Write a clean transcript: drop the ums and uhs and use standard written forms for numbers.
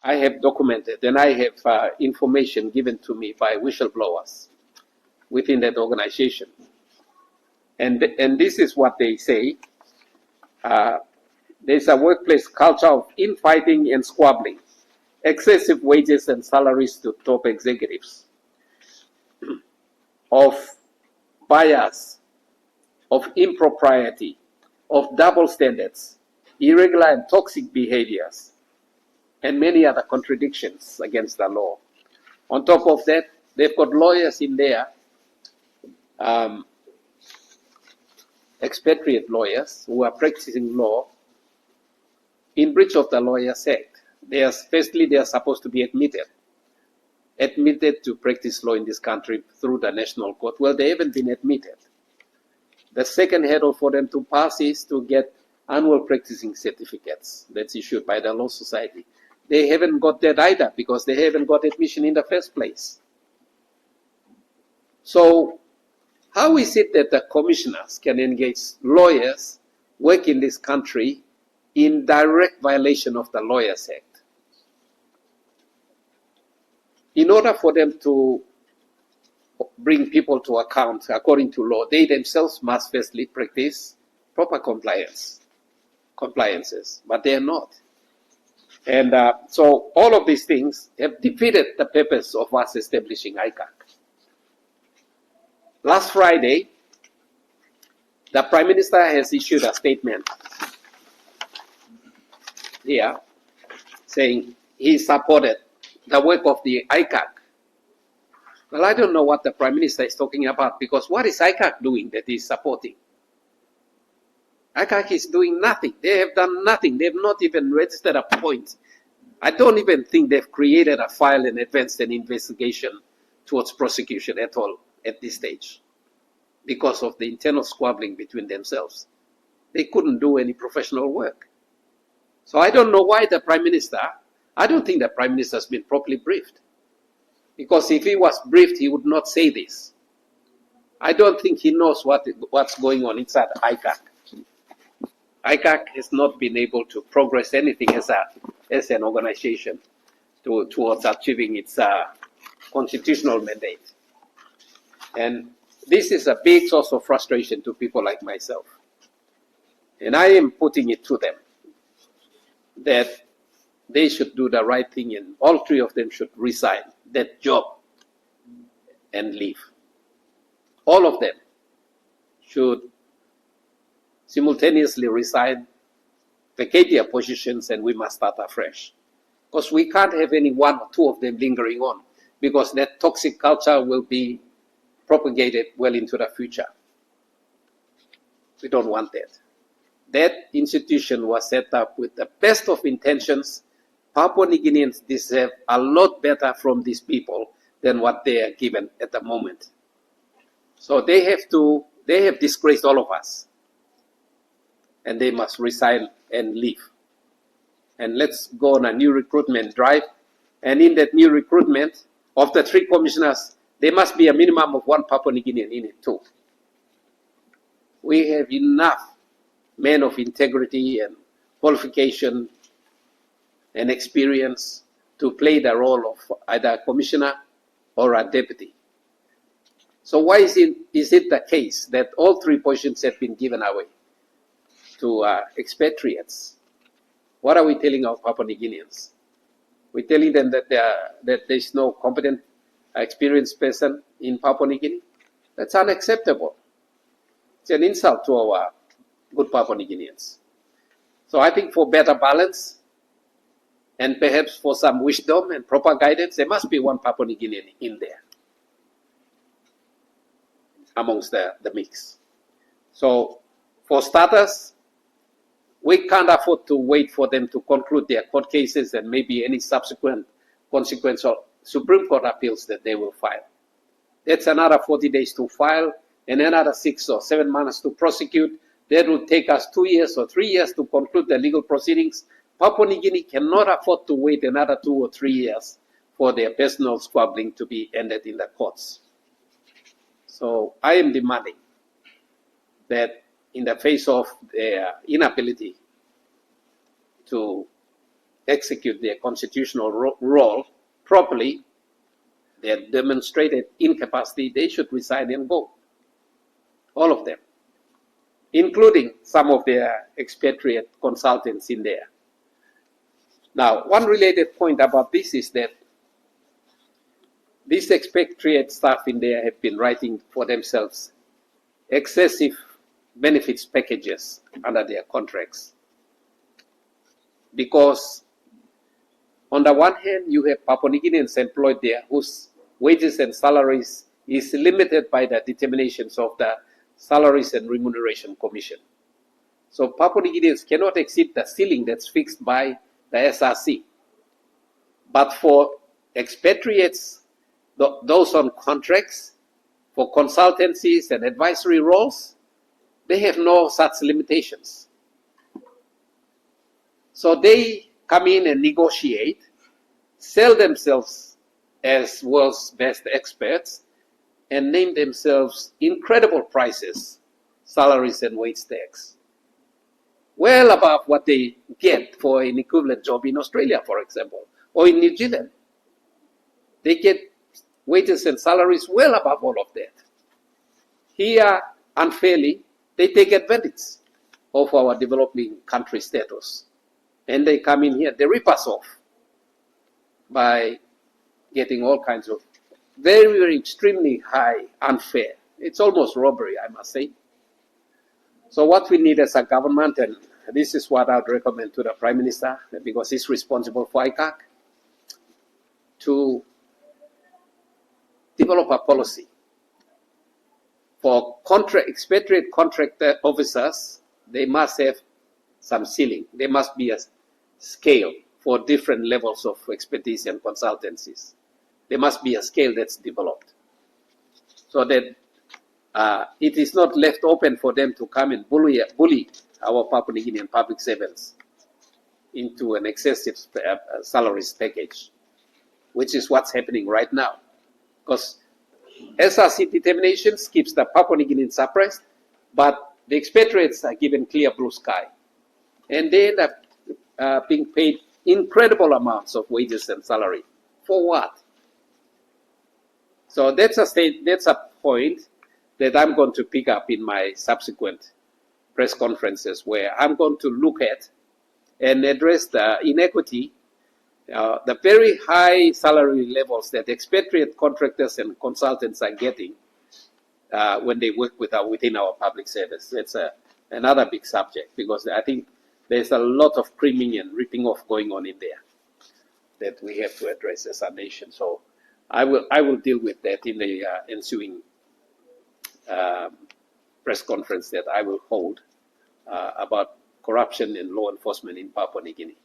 I have documented and I have information given to me by whistleblowers within that organization. And this is what they say. There's a workplace culture of infighting and squabbling, excessive wages and salaries to top executives, of bias, of impropriety, of double standards, irregular and toxic behaviors, and many other contradictions against the law. On top of that, they've got lawyers in there, expatriate lawyers who are practicing law in breach of the Lawyers Act. Firstly, they are supposed to be admitted to practice law in this country through the national court. Well, they haven't been admitted. The second hurdle for them to pass is to get annual practicing certificates that's issued by the Law Society. They haven't got that either because they haven't got admission in the first place. So how is it that the commissioners can engage lawyers work in this country in direct violation of the Lawyers Act? In order for them to bring people to account according to law, they themselves must firstly practice proper compliances, but they are not. And so all of these things have defeated the purpose of us establishing ICAC. Last Friday, the Prime Minister has issued a statement here saying he supported the work of the ICAC. Well, I don't know what the Prime Minister is talking about, because what is ICAC doing that he's supporting? ICAC is doing nothing. They have done nothing. They have not even registered a point. I don't even think they've created a file and advanced an investigation towards prosecution at all at this stage because of the internal squabbling between themselves. They couldn't do any professional work. So I don't know why the Prime Minister, I don't think the Prime Minister has been properly briefed. Because if he was briefed, he would not say this. I don't think he knows what's going on inside ICAC. ICAC has not been able to progress anything as an organization towards achieving its constitutional mandate. And this is a big source of frustration to people like myself. And I am putting it to them that they should do the right thing, and all three of them should resign that job and leave. All of them should simultaneously resign, vacate their positions, and we must start afresh. Because we can't have any one or two of them lingering on, because that toxic culture will be propagated well into the future. We don't want that. That institution was set up with the best of intentions. Papua New Guineans deserve a lot better from these people than what they are given at the moment. So they have disgraced all of us. And they must resign and leave. And let's go on a new recruitment drive. And in that new recruitment, of the three commissioners, there must be a minimum of one Papua New Guinean in it too. We have enough men of integrity and qualification and experience to play the role of either a commissioner or a deputy. So why is it the case that all three positions have been given away to expatriates? What are we telling our Papua New Guineans? We're telling them that there's no competent, experienced person in Papua New Guinea? That's unacceptable. It's an insult to our good Papua New Guineans. So I think for better balance, and perhaps for some wisdom and proper guidance, there must be one Papua New Guinean in there amongst the mix. So for starters, we can't afford to wait for them to conclude their court cases and maybe any subsequent consequential Supreme Court appeals that they will file. That's another 40 days to file and another 6 or 7 months to prosecute. That will take us 2 years or 3 years to conclude the legal proceedings. Papua New Guinea cannot afford to wait another 2 or 3 years for their personal squabbling to be ended in the courts. So I am demanding that in the face of their inability to execute their constitutional role properly, they have demonstrated incapacity, they should resign and go. All of them, including some of their expatriate consultants in there. Now, one related point about this is that these expatriate staff in there have been writing for themselves excessive benefits packages under their contracts. Because on the one hand, you have Papua New Guineans employed there whose wages and salaries is limited by the determinations of the Salaries and Remuneration Commission. So Papua New Guineans cannot exceed the ceiling that's fixed by the SRC. But for expatriates, those on contracts, for consultancies and advisory roles, they have no such limitations. So they come in and negotiate, sell themselves as world's best experts, and name themselves incredible prices, salaries and wage tax, well above what they get for an equivalent job in Australia, for example, or in New Zealand. They get wages and salaries well above all of that. Here, unfairly, they take advantage of our developing country status. And they come in here, they rip us off by getting all kinds of very, very extremely high, unfair. It's almost robbery, I must say. So what we need as a government, and this is what I would recommend to the Prime Minister, because he's responsible for ICAC, to develop a policy for expatriate contractor officers. They must have some ceiling. There must be a scale for different levels of expertise and consultancies. There must be a scale that's developed so that it is not left open for them to come and bully our Papua New Guinean public servants into an excessive salaries package, which is what's happening right now. Because SRC determinations keeps the Papua New Guineans suppressed, but the expatriates are given clear blue sky. And they end up being paid incredible amounts of wages and salary. For what? So that's a point that I'm going to pick up in my subsequent press conferences, where I'm going to look at and address the inequity, the very high salary levels that expatriate contractors and consultants are getting when they work within our public service. It's another big subject, because I think there's a lot of creaming and ripping off going on in there that we have to address as a nation. So I will deal with that in the ensuing press conference that I will hold about corruption and law enforcement in Papua New Guinea.